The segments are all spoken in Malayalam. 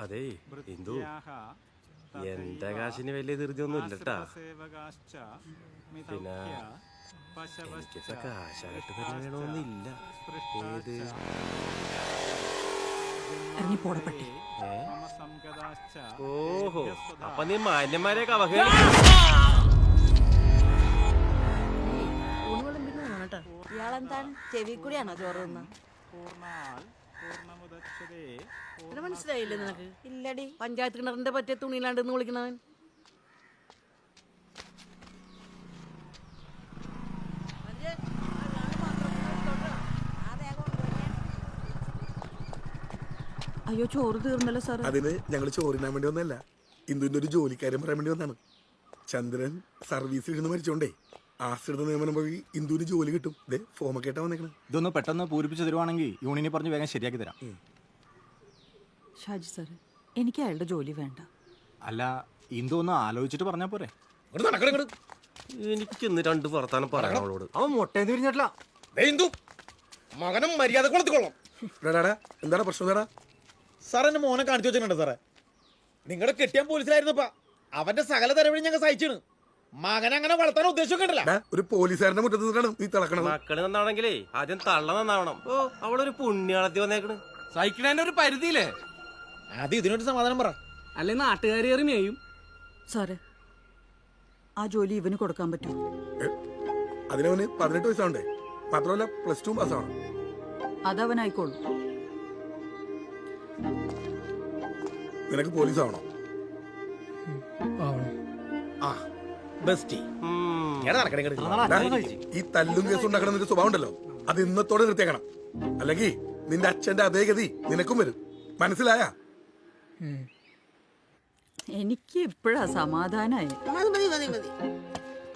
അതെ ഹിന്ദു എന്റെ കാശിന് വലിയ ധൃതിയൊന്നും ഇല്ലട്ടാ. പിന്നെ എനിക്കിപ്പോ കാശായിട്ട് തന്നെ വേണമെന്നില്ല. ഏത് ഓഹോ, അപ്പൊ നീ മാന്യന്മാരെയൊക്കെ ഇയാളെന്താണ് ചെവി കൂടിയാണോ ചോറ് തിന്ന? മനസ്സിലായില്ലേ നിനക്ക്? ഇല്ലടി. പഞ്ചായത്ത് കിണറിന്റെ പറ്റിയ തുണിയിലാണ്ട് വിളിക്കണവൻ. അയ്യോ, ചോറ് തീർന്നല്ലോ സാർ. അതിന് ഞങ്ങൾ ചോറിനാൻ വേണ്ടി വന്നല്ല, ഇന്ദുവിന്റെ ഒരു ജോലിക്കാരൻ പറയാൻ വേണ്ടി വന്നാണ്. ചന്ദ്രൻ സർവീസിൽ ഇരുന്ന് മരിച്ചോണ്ടേ ആശ്രിത നിയമനം വഴി ഇന്ദുവിന് ജോലി കിട്ടും. ഫോമൊക്കെ ആയിട്ടാ വന്നേക്കണം. ഇതൊന്ന് പെട്ടെന്ന് പൂരിപ്പിച്ച് തരുവാണെങ്കിൽ യൂണിയനെ പറഞ്ഞ് വേഗം ശരിയാക്കി തരാം. ഷാജി സാർ, എനിക്ക് അയാളുടെ ജോലി വേണ്ട. അല്ല, ഇന്ദു ഒന്ന് ആലോചിച്ചിട്ട് പറഞ്ഞാ പോരെ? എനിക്ക് ഇന്ന് രണ്ട് വർത്താനം പറയാം അവളോട്. അവൻ മുട്ടേന്ന് തിരിഞ്ഞിട്ടില്ല. മകനും മര്യാദ കൊടുത്തുകൊള്ളാം. എന്താണ് പ്രശ്നം? സാർ എന്റെ മോനെ കാണിച്ചു വെച്ചിട്ടുണ്ട് സാറേ. നിങ്ങളുടെ കെട്ടിയാൻ പോലീസിലായിരുന്നപ്പാ അവന്റെ സകല തരവഴി ഞങ്ങൾ സഹിച്ചാണ്. മകനെ അങ്ങനെ വളർത്താൻ ഉദ്ദേശിക്കണ്ടല്ല. ഒരു പോലീസുകാരന്റെ മുറ്റത്ത് നിന്നാണ് നീ തിളക്കണത്. മക്കള് നന്നാവണെങ്കിലേ ആദ്യം തള്ള നന്നാവണം. ഓ, അവളൊരു പുണ്യാളത്തി വന്നേക്കണ്. സഹിക്കണേന്റെ ഒരു പരിധിയില്ലേ? അത് ഇതിനൊരു സമാധാനം പറ. അല്ലെ നാട്ടുകാരേറി മേയും. സാറേ, ആ ജോലി ഇവന് കൊടുക്കാൻ പറ്റും. അതിനവന് 18 വയസ്സാവണ്ടേ? മാത്രമല്ല +2 പാസ്സാവണം. അതവനായിക്കോളൂ. നിനക്ക് പോലീസ് ആവണോ? ഈ തല്ലും കേസ് ഉണ്ടാക്കണം നിന്റെ സ്വഭാവം ഉണ്ടല്ലോ, അത് ഇന്നത്തോടെ നിർത്തിയേക്കണം. അല്ലെങ്കിൽ നിന്റെ അച്ഛന്റെ അതേ ഗതി നിനക്കും വരും. മനസ്സിലായ? എനിക്ക് ഇപ്പോഴാ സമാധാനായി.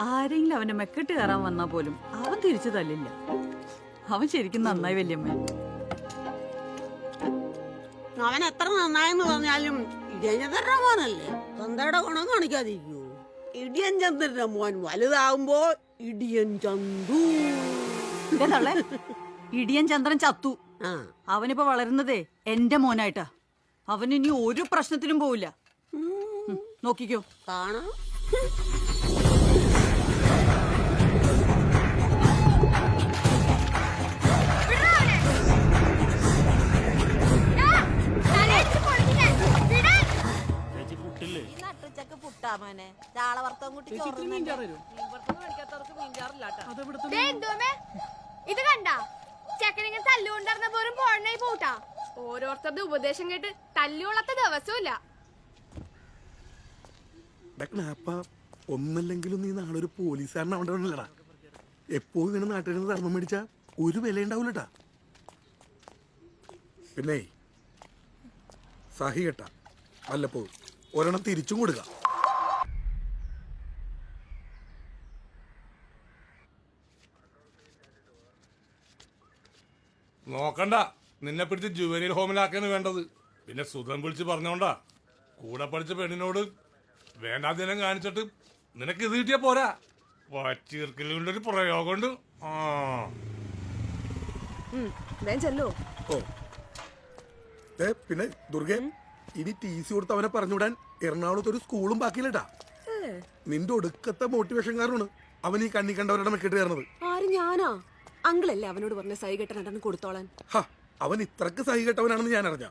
ആരെങ്കിലും അവന്റെ മെക്കെട്ട് കയറാൻ വന്നാ പോലും അവൻ തിരിച്ചു തല്ലില്ല. അവൻ ശരിക്കും നന്നായി വല്യമ്മ. അവൻ എത്ര നന്നായെന്ന് പറഞ്ഞാലും ഇടിയഞ്ചന്ദ്രന്റെ മോനല്ലേ, തന്തയുടെ ഗുണം കാണിക്കാതിരിക്കൂ. ഇടിയൻ ചന്ദ്രന്റെ മോൻ വലുതാവുമ്പോ ഇടിയൻ ചന്തു. ഇടിയൻ ചന്ദ്രൻ ചത്തു. അവനിപ്പോ വളരുന്നതേ എന്റെ മോനായിട്ടാ. അവനിനി ഒരു പ്രശ്നത്തിനും പോവില്ല. നോക്കിക്കോ, കാണാം. ഇത് കണ്ട ചെക്കനിങ്ങനെ തല്ലുകൊണ്ടിരുന്ന പോലും പോഴനായി പോട്ടാ. ഓരോരുത്തരുടെ ഉപദേശം കേട്ട് തല്ലുകൊള്ളത്ത ദിവസമില്ല. ഒന്നല്ലെങ്കിലും നീ നാളെ ഒരു പോലീസുകാരനാവണ്ടല്ലടാ. എപ്പോഴും ഇങ്ങനെ നാട്ടിൽ നിന്ന് ധർമ്മം മേടിച്ചാ ഒരു വില ഉണ്ടാവൂലട്ടാ. പിന്നെ സഹി കേട്ടാ വല്ലപ്പോഴും ഒരെണ്ണം തിരിച്ചും കൊടുക്കാം. നോക്കണ്ട, നിന്നെ പിടിച്ച് ജുവനീൽ ഹോമിലാക്കാണ് വേണ്ടത്. പിന്നെ സുധം വിളിച്ച് പറഞ്ഞോണ്ടാ കൂടെ പഠിച്ച പെണ്ണിനോട് വേണ്ടാദിനം കാണിച്ചിട്ട് നിനക്ക് ഇത് കിട്ടിയാ പോരാ. പച്ചീർക്കലുകൊണ്ടൊരു പ്രയോഗമുണ്ട്. ഓ പിന്നെ ദുർഗെ, ഇനി TC കൊടുത്ത് അവനെ പറഞ്ഞുവിടാൻ എറണാകുളത്ത് ഒരു സ്കൂളും ബാക്കിയില്ലട്ടാ. നിന്റെ ഒടുക്കത്തെ മോട്ടിവേഷൻ കാരണമാണ് അവൻ ഈ കണ്ണി കണ്ടവരുടെ മെക്കിട്ട് കയറുന്നത്. ആര്? ഞാനാ? അങ്കിളല്ലേ അവനോട് പറഞ്ഞ സൈകെട്ടൻ കൊടുത്തോളാൻ. അവൻ ഇത്രക്ക് സഹി കെട്ടവനാണെന്ന് ഞാൻ അറിഞ്ഞ.